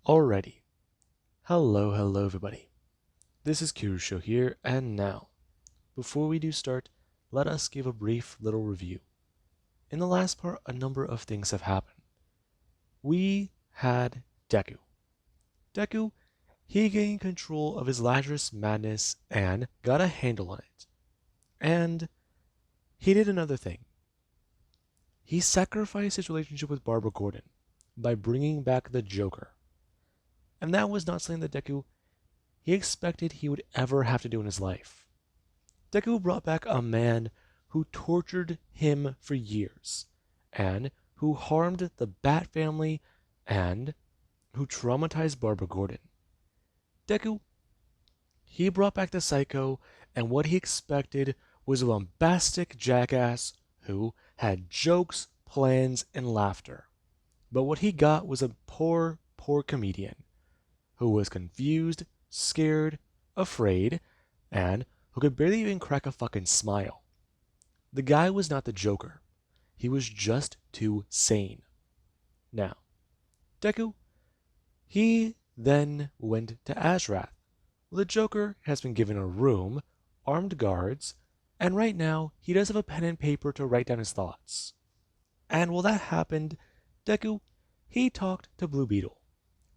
Alrighty. Hello everybody. This is Kirusho here, and now, before we do start, let us give a brief little review. In the last part, a number of things have happened. We had Deku. Deku, he gained control of his Lazarus madness and got a handle on it. And he did another thing. He sacrificed his relationship with Barbara Gordon by bringing back the Joker. And that was not something that Deku he expected he would ever have to do in his life. Deku brought back a man who tortured him for years, and who harmed the Bat family, and who traumatized Barbara Gordon. Deku, he brought back the Psycho, and what he expected was a bombastic jackass who had jokes, plans, and laughter. But what he got was a poor comedian who was confused, scared, afraid, and who could barely even crack a fucking smile. The guy was not the Joker. He was just too sane. Now, Deku, he then went to Azrath. Well, the Joker has been given a room, armed guards, and right now he does have a pen and paper to write down his thoughts. And while that happened, Deku, he talked to Blue Beetle.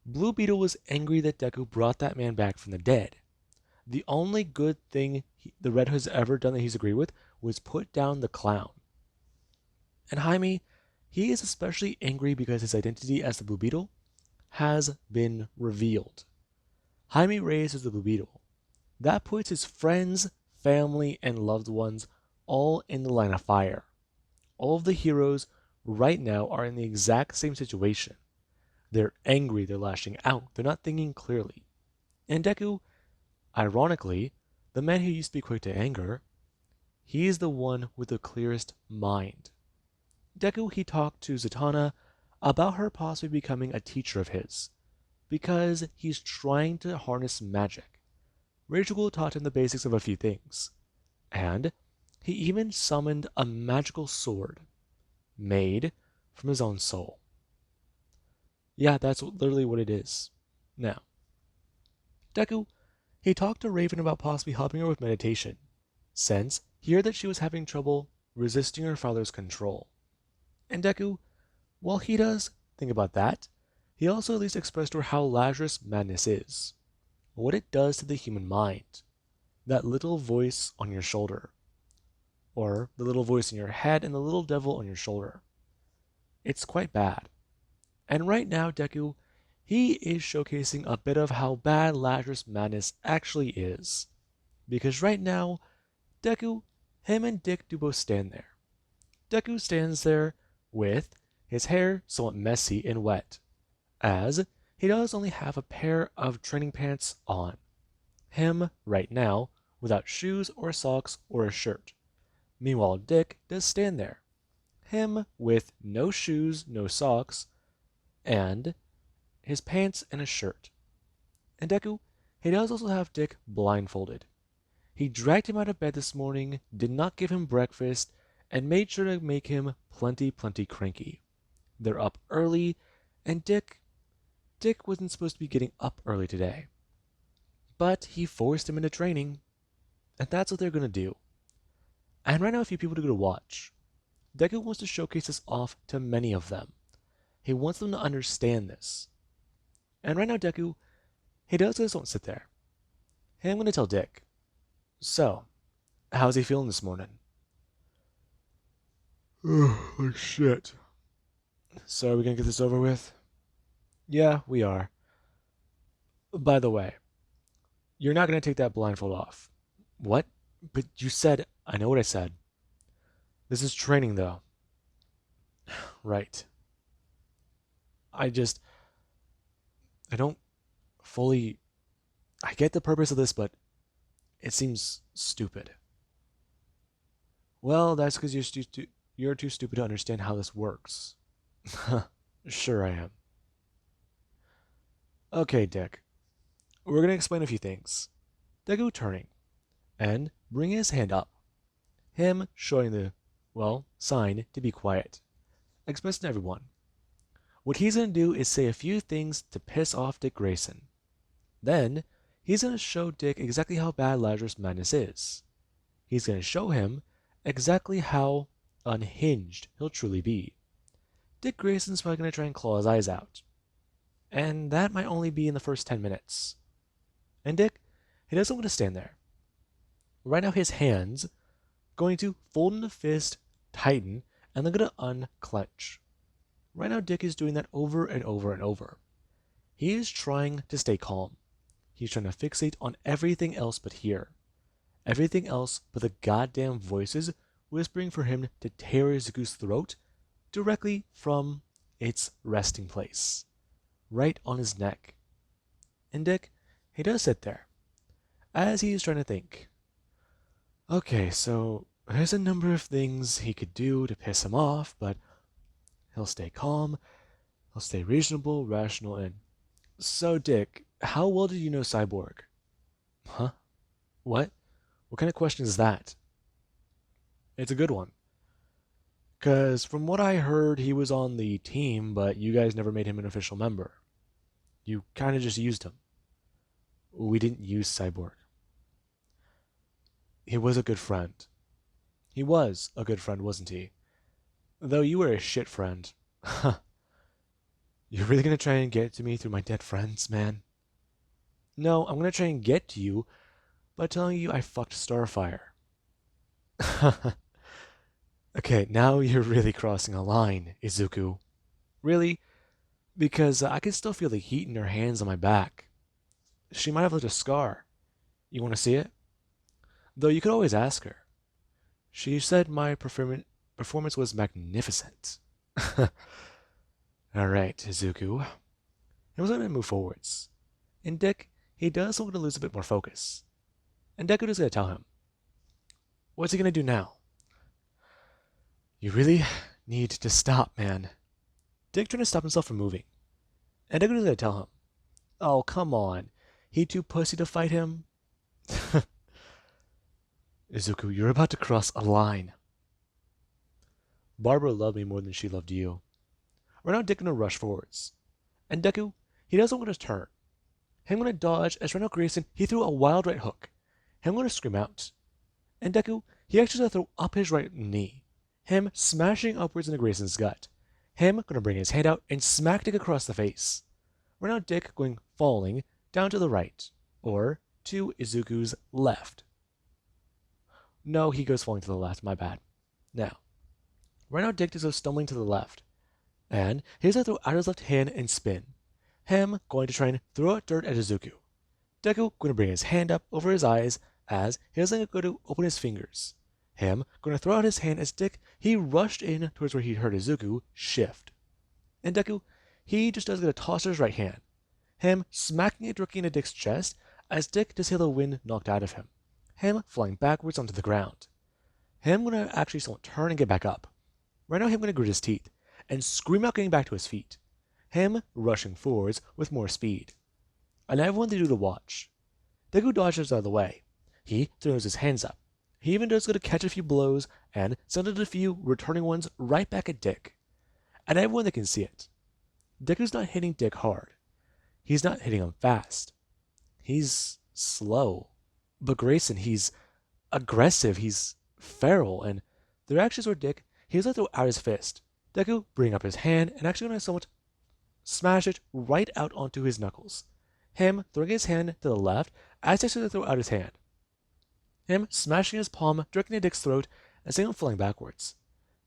Blue Beetle was angry that Deku brought that man back from the dead. The only good thing the Red Hood's ever done that he's agreed with was put down the clown. And Jaime, he is especially angry because his identity as the Blue Beetle has been revealed. Jaime Reyes is the Blue Beetle. That puts his friends, family, and loved ones all in the line of fire. All of the heroes right now are in the exact same situation. They're angry, they're lashing out, they're not thinking clearly. And Deku, ironically, the man who used to be quick to anger, he is the one with the clearest mind. Deku, he talked to Zatanna about her possibly becoming a teacher of his, because he's trying to harness magic. Rachel taught him the basics of a few things, and he even summoned a magical sword made from his own soul. Yeah, that's literally what it is. Now, Deku, he talked to Raven about possibly helping her with meditation, since he heard that she was having trouble resisting her father's control. And Deku, while he does think about that, he also at least expressed to her how Lazarus madness is, what it does to the human mind, that little voice on your shoulder, or the little voice in your head and the little devil on your shoulder. It's quite bad. And right now, Deku, he is showcasing a bit of how bad Lazarus madness actually is. Because right now, Deku, him and Dick do both stand there. Deku stands there with his hair somewhat messy and wet, as he does only have a pair of training pants on. Him, right now, without shoes or socks or a shirt. Meanwhile, Dick does stand there. Him with no shoes, no socks, and his pants and a shirt. And Deku, he does also have Dick blindfolded. He dragged him out of bed this morning, did not give him breakfast, and made sure to make him plenty cranky. They're up early, and Dick wasn't supposed to be getting up early today. But he forced him into training, and that's what they're gonna do. And right now, a few people to go to watch. Deku wants to showcase this off to many of them. He wants them to understand this. And right now, Deku, he does just won't sit there. Hey, I'm going to tell Dick. So, how's he feeling this morning? Like shit. So, are we going to get this over with? Yeah, we are. By the way, you're not going to take that blindfold off. What? But you said, I know what I said. This is training, though. Right. I don't fully. I get the purpose of this, but it seems stupid. Well, that's because you're too stupid to understand how this works. Sure I am. Okay, Dick. We're going to explain a few things. Deku turning and bringing his hand up. Him showing the, sign to be quiet. Expressing to everyone. What he's going to do is say a few things to piss off Dick Grayson. Then, he's going to show Dick exactly how bad Lazarus Madness is. He's going to show him exactly how unhinged he'll truly be. Dick Grayson's probably going to try and claw his eyes out. And that might only be in the first 10 minutes. And Dick, he doesn't want to stand there. Right now, his hands going to fold in a fist, tighten, and they're going to unclench. Right now, Dick is doing that over and over and over. He is trying to stay calm. He's trying to fixate on everything else but here. Everything else but the goddamn voices whispering for him to tear Izuku's throat directly from its resting place. Right on his neck. And Dick, he does sit there, as he is trying to think. Okay, so there's a number of things he could do to piss him off, but he'll stay calm, he'll stay reasonable, rational, and... So, Dick, how well do you know Cyborg? Huh? What? What kind of question is that? It's a good one. 'Cause from what I heard, he was on the team, but you guys never made him an official member. You kind of just used him. We didn't use Cyborg. He was a good friend. He was a good friend, wasn't he? Though you were a shit friend. Huh. You're really gonna try and get to me through my dead friends, man? No, I'm gonna try and get to you by telling you I fucked Starfire. Okay, now you're really crossing a line, Izuku. Really? Because I can still feel the heat in her hands on my back. She might have left a scar. You want to see it? Though you could always ask her. She said my performance was magnificent. Alright, Izuku. He was going to move forwards. And Dick, he does want to lose a bit more focus. And Deku is going to tell him. What's he going to do now? You really need to stop, man. Dick trying to stop himself from moving. And Deku is going to tell him. Oh, come on. He too pussy to fight him? Izuku, you're about to cross a line. Barbara loved me more than she loved you. Right now, Dick gonna rush forwards. And Deku, he doesn't want to turn. Him gonna dodge as right now Grayson, he threw a wild right hook. Him gonna scream out. And Deku, he actually gonna throw up his right knee. Him smashing upwards into Grayson's gut. Him gonna bring his hand out and smack Dick across the face. Right now, Dick going falling down to the right. Or to Izuku's left. No, he goes falling to the left, my bad. Now, right now Dick is stumbling to the left. And he's going to throw out his left hand and spin. Him going to try and throw out dirt at Izuku. Deku going to bring his hand up over his eyes as he's going to open his fingers. Him going to throw out his hand as Dick, he rushed in towards where he heard Izuku shift. And Deku, he just does going to toss his right hand. Him smacking it directly into Dick's chest as Dick does feel the wind knocked out of him. Him flying backwards onto the ground. Him going to actually somewhat turn and get back up. Right now him going to grit his teeth and scream out getting back to his feet. Him rushing forwards with more speed. And everyone they do to watch. Deku dodges out of the way. He throws his hands up. He even does go to catch a few blows and sending a few returning ones right back at Dick. And everyone that can see it. Deku's not hitting Dick hard. He's not hitting him fast. He's slow. But Grayson, he's aggressive, he's feral, and the reactions were Dick, he's going to throw out his fist. Deku bring up his hand and actually going to somewhat smash it right out onto his knuckles. Him throwing his hand to the left as he's going to throw out his hand. Him smashing his palm directly at Dick's throat and seeing him falling backwards.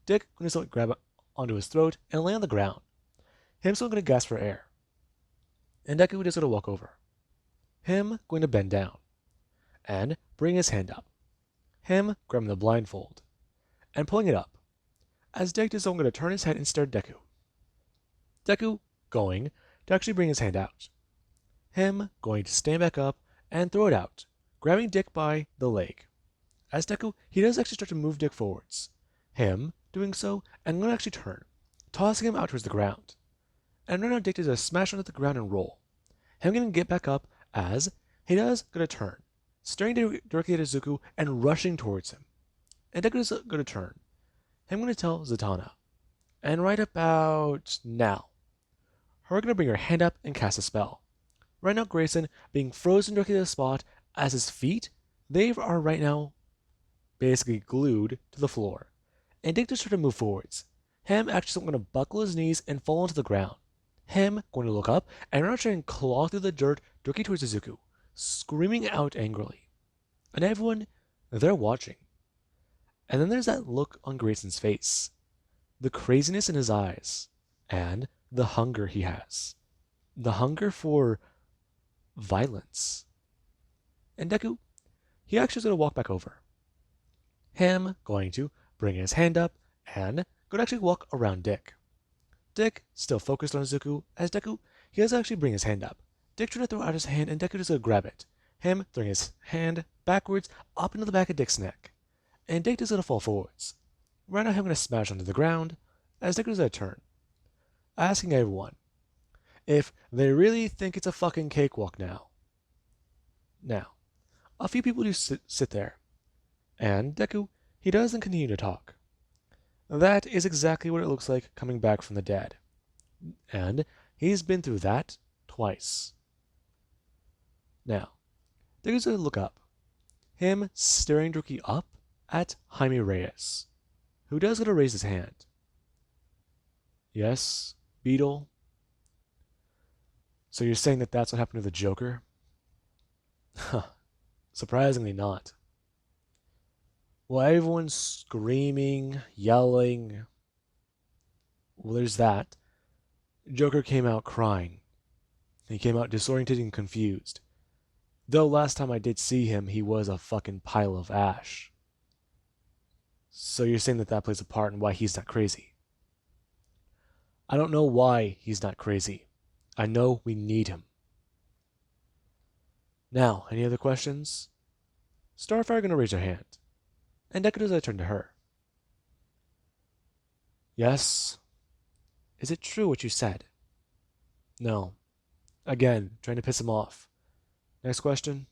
Dick going to somewhat grab onto his throat and lay on the ground. Him still going to gasp for air. And Deku just going to walk over. Him going to bend down. And bring his hand up. Him grabbing the blindfold. And pulling it up. As Dick is going to turn his head and stare at Deku. Deku going to actually bring his hand out. Him going to stand back up and throw it out, grabbing Dick by the leg. As Deku, he does actually start to move Dick forwards. Him doing so, and going to actually turn, tossing him out towards the ground. And right now Dick does a smash onto the ground and roll. Him going to get back up as he does going to turn, staring directly at Izuku and rushing towards him. And Deku is going to turn. I'm going to tell Zatanna. And right about now, Her gonna bring her hand up and cast a spell. Right now, Grayson being frozen directly to the spot as his feet, they are right now basically glued to the floor. And Dick just started to move forwards. Him actually going to buckle his knees and fall onto the ground. Him going to look up and now trying to claw through the dirt directly towards Izuku, screaming out angrily. And everyone, they're watching. And then there's that look on Grayson's face, the craziness in his eyes, and the hunger he has. The hunger for violence. And Deku, he actually is going to walk back over. Him going to bring his hand up and going to actually walk around Dick. Dick still focused on Izuku, as Deku, he does actually bring his hand up. Dick trying to throw out his hand and Deku just going to grab it. Him throwing his hand backwards up into the back of Dick's neck. And Dick is going to fall forwards. Right now, him going to smash onto the ground as Dick is going to turn, asking everyone if they really think it's a fucking cakewalk now. Now, a few people do sit there, and Deku, he doesn't continue to talk. That is exactly what it looks like coming back from the dead. And he's been through that twice. Now, Deku's going to look up. Him staring directly up at Jaime Reyes, who does going to raise his hand. Yes, Beetle. So you're saying that that's what happened to the Joker? Huh. Surprisingly not. Well, everyone's screaming, yelling. Well, there's that. Joker came out crying. He came out disoriented and confused. Though last time I did see him, he was a fucking pile of ash. So you're saying that that plays a part in why he's not crazy? I don't know why he's not crazy. I know we need him. Now, any other questions? Starfire gonna raise her hand. And Deku does turn to her. Yes? Is it true what you said? No. Again, trying to piss him off. Next question.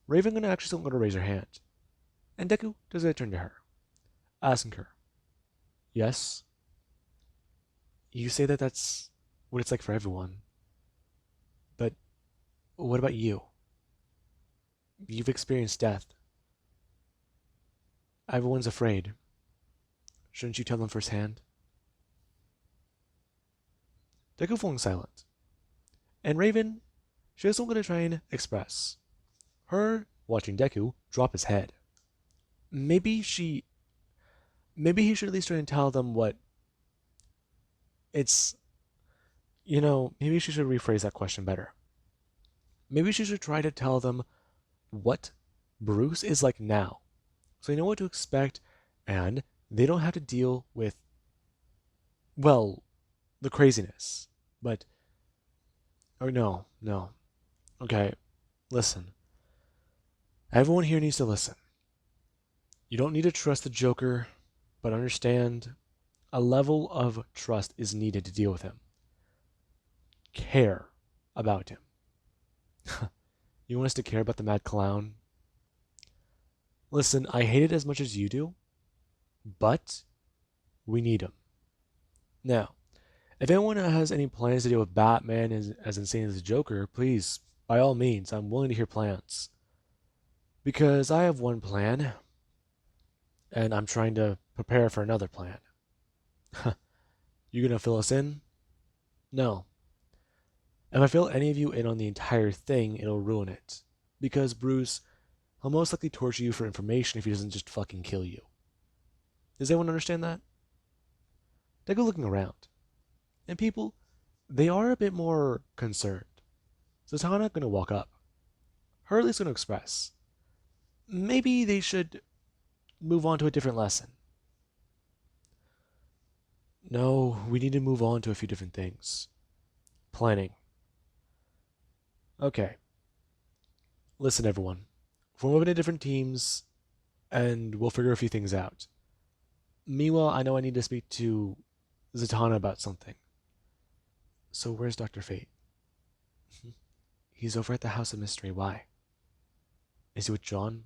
Raven gonna actually gonna raise her hand. And Deku does turn to her, asking her. Yes? You say that that's what it's like for everyone. But what about you? You've experienced death. Everyone's afraid. Shouldn't you tell them firsthand? Deku falling silent. And Raven, she is going to try and express. Her watching Deku drop his head. Maybe he should at least try and tell them what it's, maybe she should rephrase that question better. Maybe she should try to tell them what Bruce is like now, so they know what to expect, and they don't have to deal with, well, the craziness. But, or no. Okay, listen. Everyone here needs to listen. You don't need to trust the Joker, but understand a level of trust is needed to deal with him. Care about him. You want us to care about the mad clown? Listen, I hate it as much as you do, but we need him. Now, if anyone has any plans to deal with Batman as insane as the Joker, please, by all means, I'm willing to hear plans. Because I have one plan, and I'm trying to prepare for another plan. You gonna fill us in? No. If I fill any of you in on the entire thing, it'll ruin it. Because Bruce, he'll most likely torture you for information if he doesn't just fucking kill you. Does anyone understand that? They go looking around. And people, they are a bit more concerned. Zatanna gonna walk up. Hurley's gonna express. Maybe they should move on to a different lesson. No, we need to move on to a few different things. Planning. Okay. Listen, everyone. We're moving to different teams, and we'll figure a few things out. Meanwhile, I know I need to speak to Zatanna about something. So where's Dr. Fate? He's over at the House of Mystery. Why? Is he with John?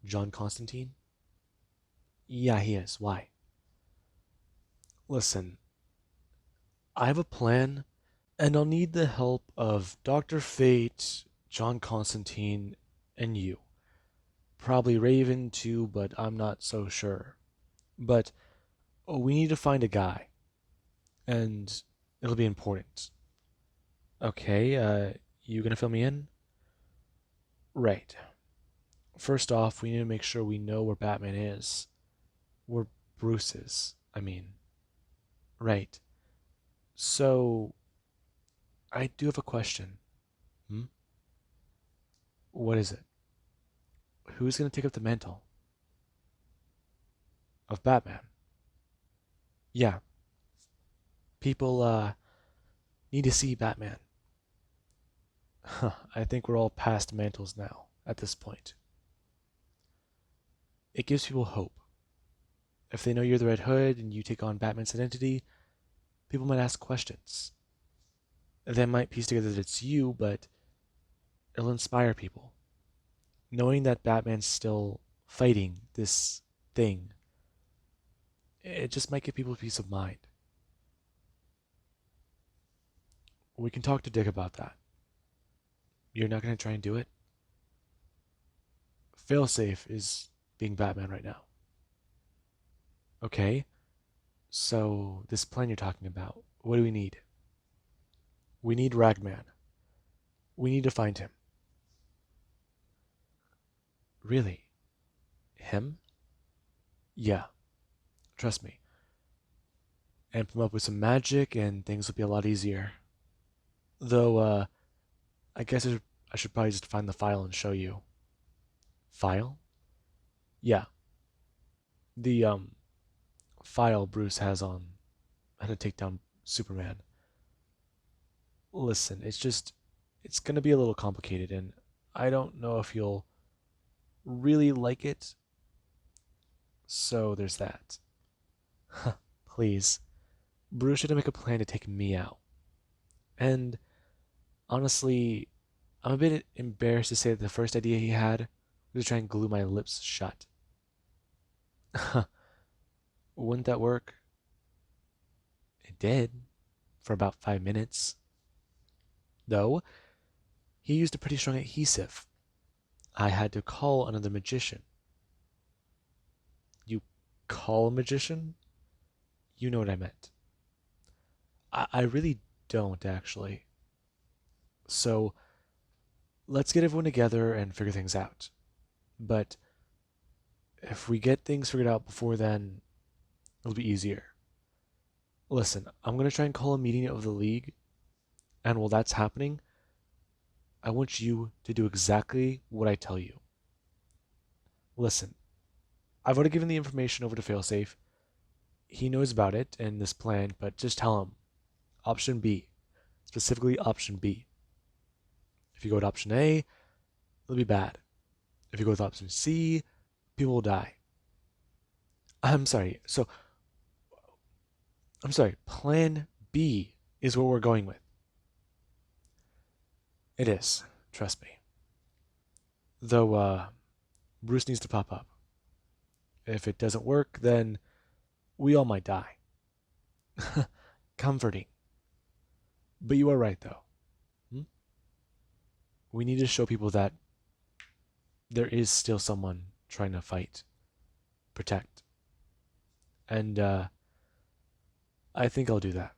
John Constantine? Yeah, he is. Why? Listen, I have a plan, And I'll need the help of Dr. Fate, John Constantine, and you. Probably Raven too, but I'm not so sure. But we need to find a guy, and it'll be important. Okay, you gonna fill me in? Right. First off, we need to make sure we know where Batman is. Where Bruce is, I mean. Right. So, I do have a question. Hmm? What is it? Who's gonna take up the mantle of Batman? Yeah, people, need to see Batman. Huh, I think we're all past mantles now, at this point. It gives people hope. If they know you're the Red Hood and you take on Batman's identity, people might ask questions. They might piece together that it's you, but it'll inspire people. Knowing that Batman's still fighting this thing, it just might give people peace of mind. We can talk to Dick about that. You're not going to try and do it? Failsafe is being Batman right now. Okay, so this plan you're talking about, what do we need? We need Ragman. We need to find him. Really? Him? Yeah, trust me. Amp him up with some magic and things will be a lot easier. Though, I guess I should probably just find the file and show you. File? Yeah, the, file Bruce has on how to take down Superman. Listen, it's gonna be a little complicated, and I don't know if you'll really like it, so there's that. Please. Bruce should make a plan to take me out. And honestly, I'm a bit embarrassed to say that the first idea he had was to try and glue my lips shut. Wouldn't that work? It did, for about 5 minutes. Though, he used a pretty strong adhesive. I had to call another magician. You call a magician? You know what I meant. I really don't, actually. So, let's get everyone together and figure things out. But if we get things figured out before then, it'll be easier. Listen, I'm going to try and call a meeting of the league, and while that's happening, I want you to do exactly what I tell you. Listen, I've already given the information over to Failsafe. He knows about it and this plan, but just tell him option B, specifically option B. If you go with option A, it'll be bad. If you go with option C, people will die. I'm sorry. I'm sorry. Plan B is what we're going with. It is. Trust me. Though, Bruce needs to pop up. If it doesn't work, then we all might die. Comforting. But you are right, though. Hmm? We need to show people that there is still someone trying to fight, protect. And, I think I'll do that.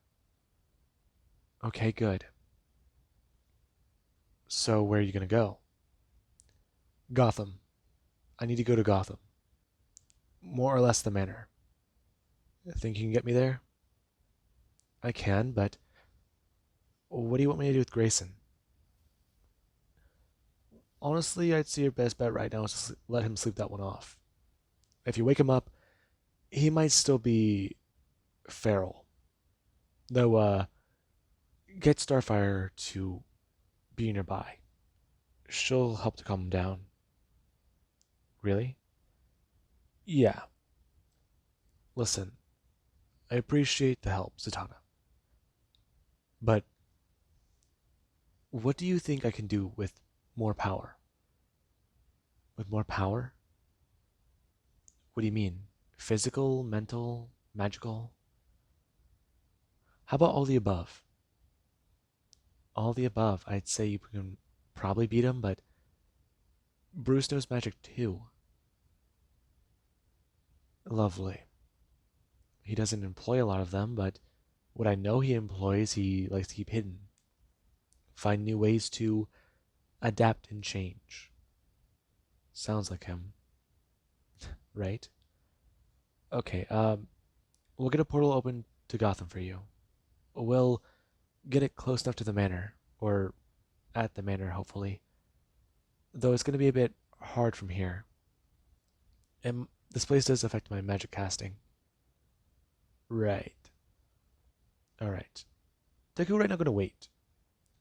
Okay, good. So, where are you gonna go? Gotham. I need to go to Gotham. More or less the manor. Think you can get me there? I can, but what do you want me to do with Grayson? Honestly, I'd say your best bet right now is to let him sleep that one off. If you wake him up, he might still be feral. Though, get Starfire to be nearby. She'll help to calm him down. Really? Yeah. Listen, I appreciate the help, Zatanna. But what do you think I can do with more power? With more power? What do you mean? Physical, mental, magical? How about all the above? All the above. I'd say you can probably beat him, but Bruce knows magic too. Lovely. He doesn't employ a lot of them, but what I know he employs, he likes to keep hidden. Find new ways to adapt and change. Sounds like him, right? Okay, we'll get a portal open to Gotham for you. We'll get it close enough to the manor, or at the manor, hopefully. Though it's going to be a bit hard from here. And this place does affect my magic casting. Right. Alright. Deku right now going to wait.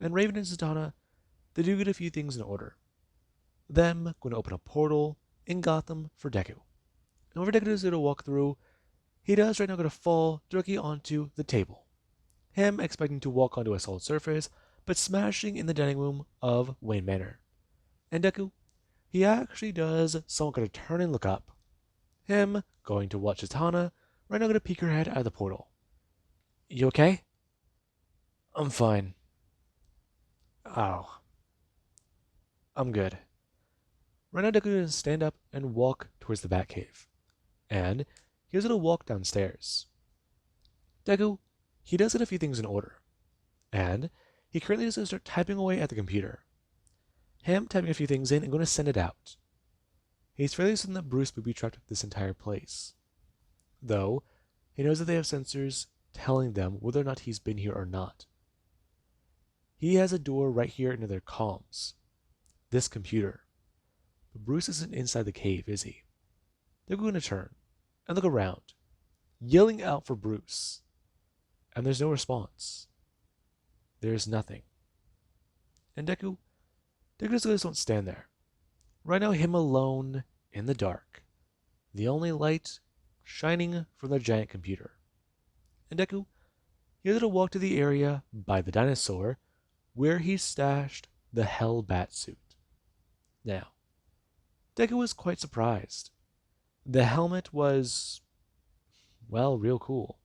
And Raven and Zatanna, they do get a few things in order. Them going to open a portal in Gotham for Deku. And whenever Deku is going to walk through, he does right now going to fall directly onto the table. Him expecting to walk onto a solid surface, but smashing in the dining room of Wayne Manor. And Deku, he actually does somewhat going to turn and look up. Him going to watch Zatanna, right now going to peek her head out of the portal. You okay? I'm fine. Oh, I'm good. Right now Deku going to stand up and walk towards the Batcave. And he's going to walk downstairs. Deku, he does get a few things in order. And he currently is going to start typing away at the computer. Him typing a few things in and going to send it out. He's fairly certain that Bruce will be trapped with this entire place. Though, he knows that they have sensors telling them whether or not he's been here or not. He has a door right here into their comms. This computer. But Bruce isn't inside the cave, is he? They're going to turn and look around, yelling out for Bruce. And there's no response. There's nothing. And Deku just won't stand there. Right now, him alone in the dark. The only light shining from the giant computer. And Deku, he's going to walk to the area by the dinosaur where he stashed the Hell Bat suit. Now, Deku was quite surprised. The helmet was, well, real cool.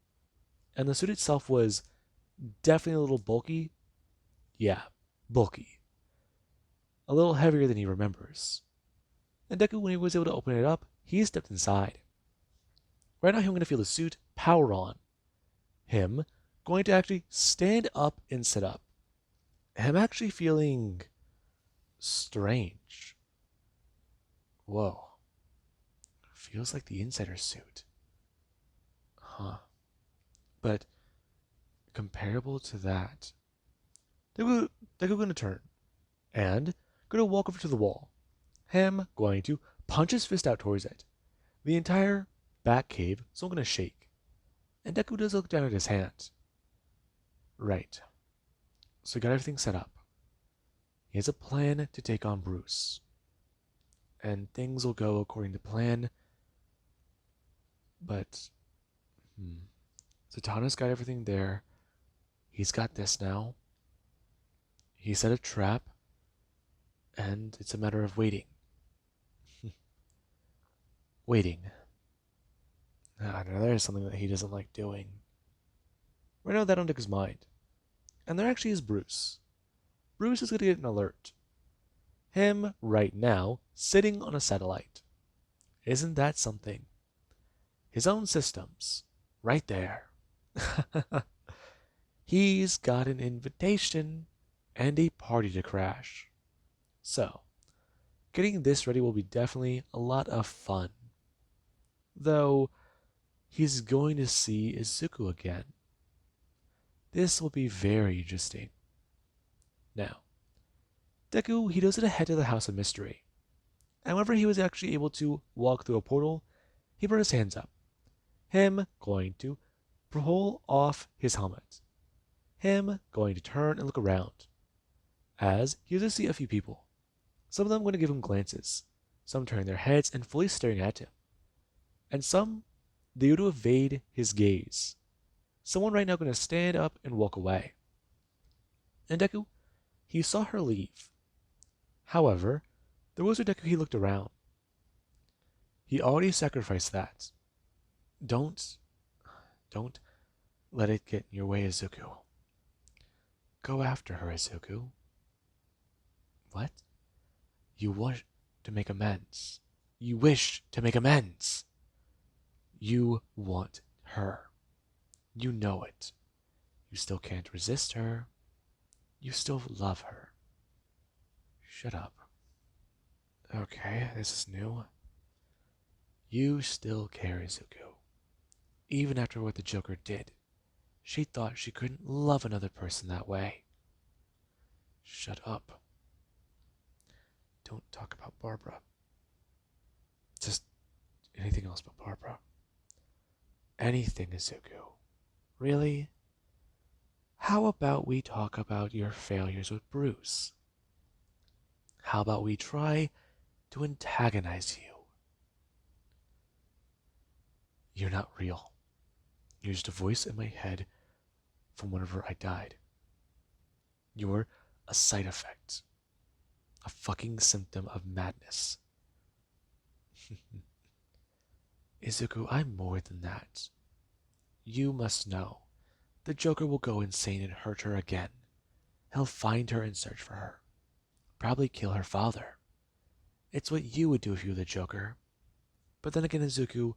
And the suit itself was definitely a little bulky. Yeah, bulky. A little heavier than he remembers. And Deku, when he was able to open it up, he stepped inside. Right now, I'm going to feel the suit power on. Him going to actually stand up and sit up. Him actually feeling strange. Whoa. Feels like the insider suit. Huh. But comparable to that, Deku going to turn and going to walk over to the wall. Him going to punch his fist out towards it. The entire back cave is all going to shake. And Deku does look down at his hand. Right. So he got everything set up. He has a plan to take on Bruce. And things will go according to plan. But, Zatanna's got everything there. He's got this now. He set a trap. And it's a matter of waiting. Waiting. I don't know, there's something that he doesn't like doing. Right now, that on Deku's mind. And there actually is Bruce. Bruce is going to get an alert. Him, right now, sitting on a satellite. Isn't that something? His own systems. Right there. He's got an invitation and a party to crash. So, getting this ready will be definitely a lot of fun. Though, he's going to see Izuku again. This will be very interesting. Now, Deku, he doesn't head to the House of Mystery. And whenever he was actually able to walk through a portal, he brought his hands up. Him going to pull off his helmet. Him going to turn and look around. As he was to see a few people. Some of them going to give him glances. Some turning their heads and fully staring at him. And some, they go to evade his gaze. Someone right now going to stand up and walk away. And Deku, he saw her leave. However, there was where Deku he looked around. He already sacrificed that. Don't let it get in your way, Izuku. Go after her, Izuku. What? You want to make amends. You wish to make amends. You want her. You know it. You still can't resist her. You still love her. Shut up. Okay, this is new. You still care, Izuku. Even after what the Joker did, she thought she couldn't love another person that way. Shut up. Don't talk about Barbara. Just anything else but Barbara. Anything, Izuku. Really? How about we talk about your failures with Bruce? How about we try to antagonize you? You're not real. You're just a voice in my head from whenever I died. You're a side effect. A fucking symptom of madness. Izuku, I'm more than that. You must know. The Joker will go insane and hurt her again. He'll find her and search for her. Probably kill her father. It's what you would do if you were the Joker. But then again, Izuku,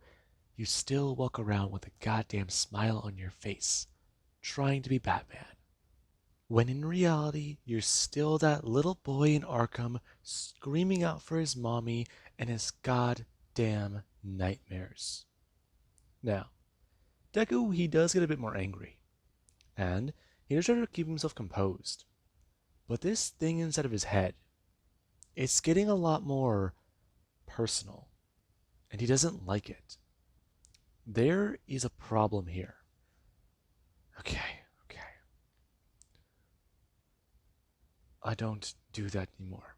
you still walk around with a goddamn smile on your face, trying to be Batman. When in reality, you're still that little boy in Arkham screaming out for his mommy and his goddamn nightmares. Now, Deku, he does get a bit more angry, and he does try to keep himself composed. But this thing inside of his head, it's getting a lot more personal, and he doesn't like it. There is a problem here. Okay. I don't do that anymore.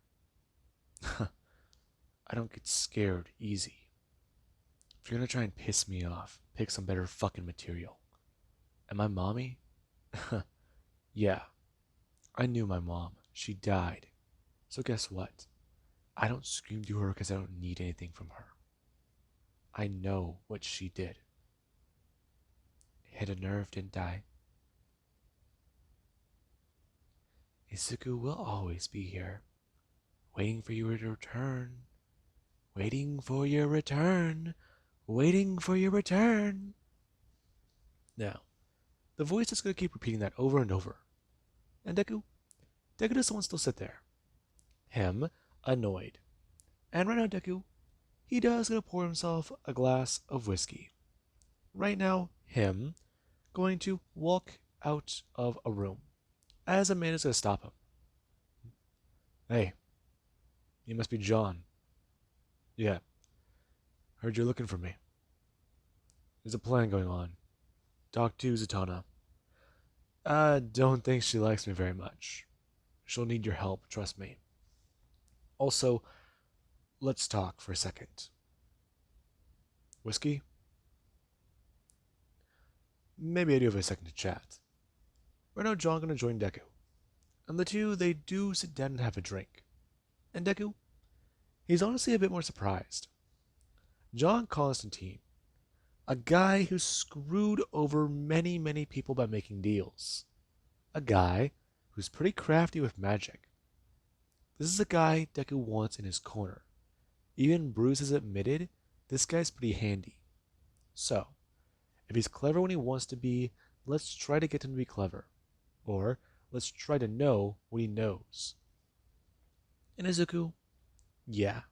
I don't get scared easy. If you're gonna try and piss me off, pick some better fucking material. And my mommy? Yeah, I knew my mom. She died. So guess what? I don't scream to her because I don't need anything from her. I know what she did. Hit a nerve, didn't I? Izuku will always be here, waiting for you to return. Waiting for your return. Waiting for your return. Now, the voice is going to keep repeating that over and over. And Deku doesn't want to still sit there. Him, annoyed. And right now, Deku, he does going to pour himself a glass of whiskey. Right now, him going to walk out of a room as a man is going to stop him. Hey, you must be John. Yeah, heard you're looking for me. There's a plan going on. Talk to Zatanna. I don't think she likes me very much. She'll need your help, trust me. Also, let's talk for a second. Whiskey? Maybe I do have a second to chat. Right now, John gonna join Deku. And the two, they do sit down and have a drink. And Deku, he's honestly a bit more surprised. John Constantine, a guy who screwed over many people by making deals. A guy who's pretty crafty with magic. This is a guy Deku wants in his corner. Even Bruce has admitted this guy's pretty handy. So, if he's clever when he wants to be, let's try to get him to be clever. Or, let's try to know what he knows. And Izuku, yeah,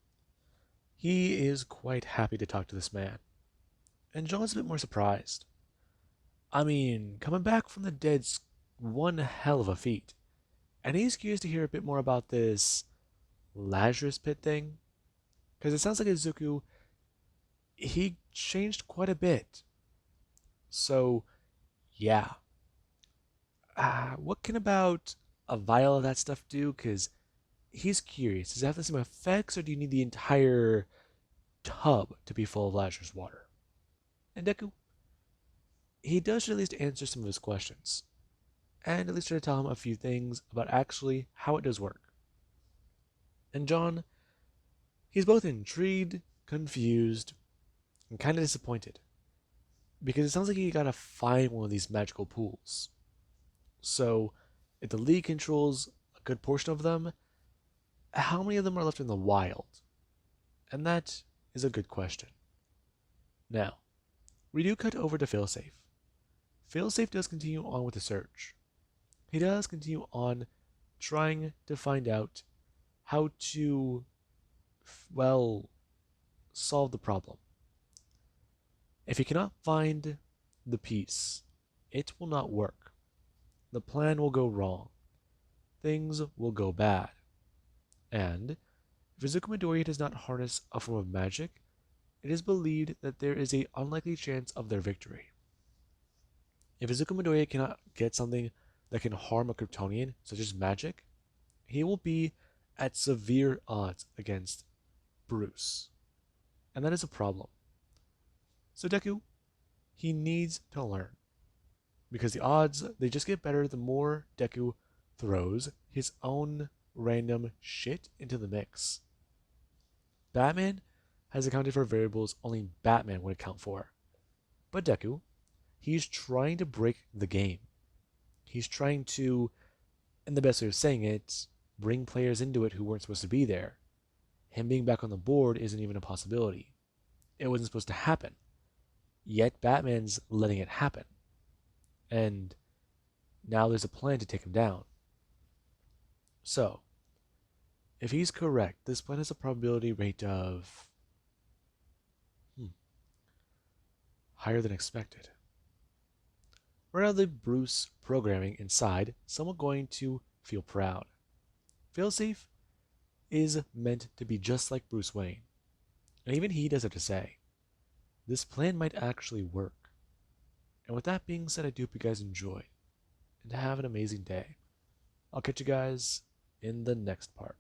he is quite happy to talk to this man. And John's a bit more surprised. I mean, coming back from the dead's one hell of a feat. And he's curious to hear a bit more about this Lazarus Pit thing. Because it sounds like Izuku, he changed quite a bit. So, yeah. What can about a vial of that stuff do? Because he's curious. Does it have the same effects, or do you need the entire tub to be full of Lazarus water? And Deku, he does at least answer some of his questions. And at least try to tell him a few things about actually how it does work. And John, he's both intrigued, confused, and kind of disappointed. Because it sounds like you gotta find one of these magical pools. So, If the league controls a good portion of them, how many of them are left in the wild? And that is a good question. Now, we do cut over to Failsafe. Failsafe does continue on with the search. He does continue on trying to find out how to, well, solve the problem. If he cannot find the piece, it will not work. The plan will go wrong. Things will go bad. And if Izuku Midoriya does not harness a form of magic, it is believed that there is a unlikely chance of their victory. If Izuku Midoriya cannot get something that can harm a Kryptonian, such as magic, he will be at severe odds against Bruce. And that is a problem. So Deku, he needs to learn. Because the odds, they just get better the more Deku throws his own random shit into the mix. Batman has accounted for variables only Batman would account for. But Deku, he's trying to break the game. He's trying to, in the best way of saying it, bring players into it who weren't supposed to be there. Him being back on the board isn't even a possibility. It wasn't supposed to happen. Yet Batman's letting it happen. And now there's a plan to take him down. So, if he's correct, this plan has a probability rate of higher than expected. Right out of the Bruce programming inside, someone going to feel proud. Failsafe is meant to be just like Bruce Wayne. And even he does have to say, this plan might actually work. And with that being said, I do hope you guys enjoyed. And have an amazing day. I'll catch you guys in the next part.